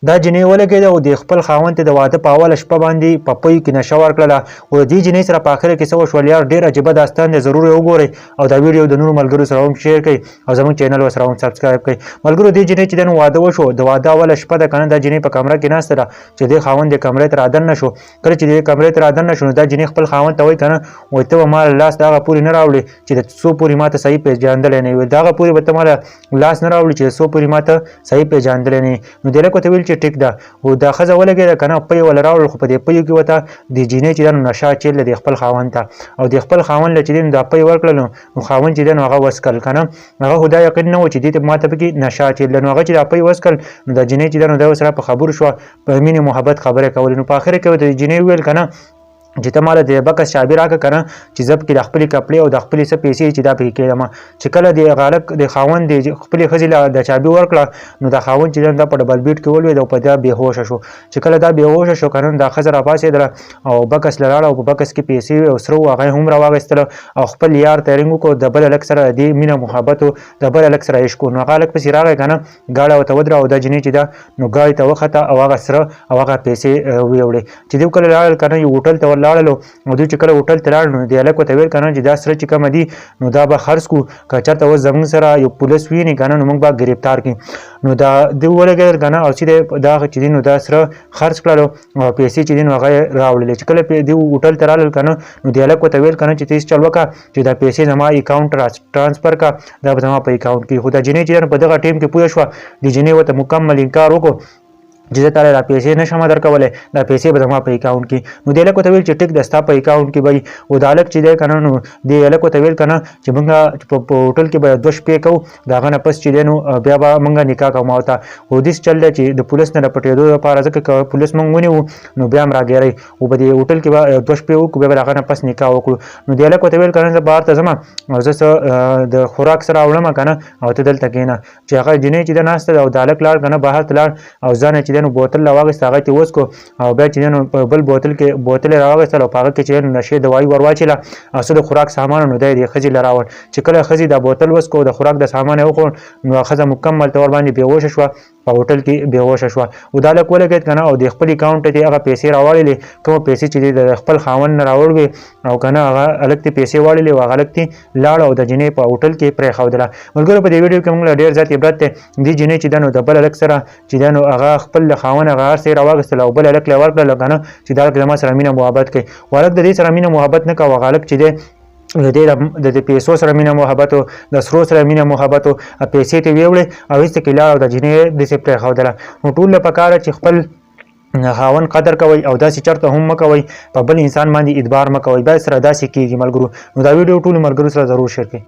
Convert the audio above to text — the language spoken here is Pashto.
دا جنې ولګېده او د خپل خاوند ته د واده په اوله شپه باندې په پۍ کې نشه ورکړله او د دې جنۍ سره په اخره کې څه وشول یار ډېر عجیبه داستان دی ضرور یې وګورئ او دا ویډیو د نورو ملګرو سره هم شیر کړئ او زموږ چینل ورسره هم سبسکرایب کړئ ملګرو دې جنۍ چې دی نو واده وشو د واده اوله شپه ده که نه دا جنۍ په کمره کې ناسته ده چې دې خاوند د کمرې ته رادننه شو کله چې دې کمرې ته رادننه شو نو دا جنۍ خپل خاوند ته وایي که نه وایي ته به ما لاس د هغه پورې نه راوړې چې د څو پورې ما ته صحیح پېژندلی نه وي د هغه پورې به ته ما لاس نه راوړې چې د څو پورې ما ته صحیح پېژندلی نه وي نو دې لږ ورته ویل چې ټیک ده او دا ښځه ولګېده که نه پۍ وله راوړل خو په دې پیو کې ورته د جینۍ چې دی نو نشه اچېدله د خپل خاوند ته او د خپل خاوند له چې دی نو دا پۍ ورکړله نو خاوند چې دی نو هغه وڅکل که نه هغه خو دا یقین نه و چې دې ته ما ته پکې نشه اچېدله نو هغه چې دا پۍ وڅکل نو دا جینۍ چې دی نو دا ورسره په خبرو شوه په مینې محبت خبرې کولې نو په اخر کې ورته جینۍ وویل که نه چې ته ماله د بکس چابي راکړه که نه چې زه پکې د خپلې کپړې او د خپلې څه پیسې چې دا پکې کېږم چې کله د غالک د خاوند د خپلې ښځې له د چابي ورکړه نو دا خاوند چې دی دا په ډبل بیټ کې ولوېد او په دا بېهوشه شو چې کله دا بېهوشه شو که نه دا ښځه راپاڅېدله او بکس له لاړه او په بکس کې پیسې او سره وو هغه یې هم راواخیستله او خپل یار ته یې رنګ وکړو د بل هلک سره د دې مینه محبت و د بل هلک سره عشق و نو هغه هلک پسې راغی که نه ګاډه ورته ودره او دا جینۍ چې ده نو ګاډي ته وخته او هغه سره او هغه پیسې ویوړې چې دوی کله لاړل که نه یو هوټل ته ورلاړلو دوی چې کله هوټل ته لاړ نو دې هلک ورته ویل که نه چې دا سره چې کومه دي نو دا به خرڅ کړو که چېرته اوس زموږ سره یو پولیس ویني که نه نو موږ به ګرفتار کړي نو دا دوی ولګېدل که نه او سیده دا چې دي نو دا سره خرڅ کړلو او پیسې چې دي نو هغه یې راوړلې چې کله دوی هوټل ته رالل که نه نو دې هلک ورته ویل که نه چې ته هېڅ چل وکړه چې دا پیسې زما اکاونټ ټرانسفر کړه دا به زما په اکاونټ کې خو دا جینۍ چې ده په دغه ټیم کې پوه شوه د جینۍ ورته مکمل انکار وکړو چې زه تاله دا پیسې نشم درکولی دا پیسې به زما په اکاونټ کې نو دې هلک ورته ویل چې ټیک ده ستا په اکاونټ کې به وي او دا هلک چې دی که نه نو دې هلک ورته ویل که نه چې موږ په هوټل کې به 2 شپې کوو د هغه نه پس چې دی نو بیا به موږ نکاح کوو ما ورته خو داسې چل دی چې د پولیس نه د پټېدو لپاره ځکه که پولیس موږ ونیوو نو بیا هم راګیری او په دې هوټل کې به 2 شپې وکړو بیا به د هغه نه پس نکاح وکړو نو دې هلک ورته ویل که نه زه بهر ته ځم او زه څه د خوراک سره راوړم که نه او ته دلته کښېنه چې هغه جینۍ چې ده ناسته ده او د هلک لاړ که نه بهر ته لاړ او ځان یې چې دی نو بوتل راواخېست هغه ته وڅکو او بیا چې دی نو په بل بوتل یې راواخېستل او په هغه کې چې دی نو نشې دوایي ور واچېله او څه د خوراک سامان نو دی یې ښځې له راوړ چې کله ښځې دا بوتل وڅکو د خوراک د سامان یې وخوړ نو ښځه مکمل طور باندې بېهوشه شوه په هوټل کې بېهوشه شوه او دا هلک ولګېد که نه او د خپل اکاونټ ته هغه پیسې راواړلې کومه پیسې چې دی د خپل خاوند نه راوړ وې او که نه هغه هلک ته پیسې واړلې او هغه هلک ته لاړ او د جینۍ په هوټل کې پرېښودله ملګرو په دې ویډیو کې موږ له ډېر زیات عبرت دی دې جینۍ چې ده نو د بل هلک سره چې دی نو هغه خپل خاوند هغه هر څه یې راواخېستل او بل هلک له یې ورکړله که نه چې دا هلک زما سره مینه محبت کوي خو هلک د دې سره مینه محبت نه کوه هغه هلک چې دی د پیسو سره مینه محبت و د سرو سره مینه محبت و پیسې ته ویوړې او هېڅ کې لاړ او د جینۍ یې داسې پرېښودله نو ټول له پکار ده چې خپل خاوند قدر کوئ او داسې چرته هم مه کوئ په بل انسان باندې اعتبار مه کوئ بیا سره داسې کېږي ملګرو نو دا ویډیو ټولو ملګرو سره ضرور شیر کړئ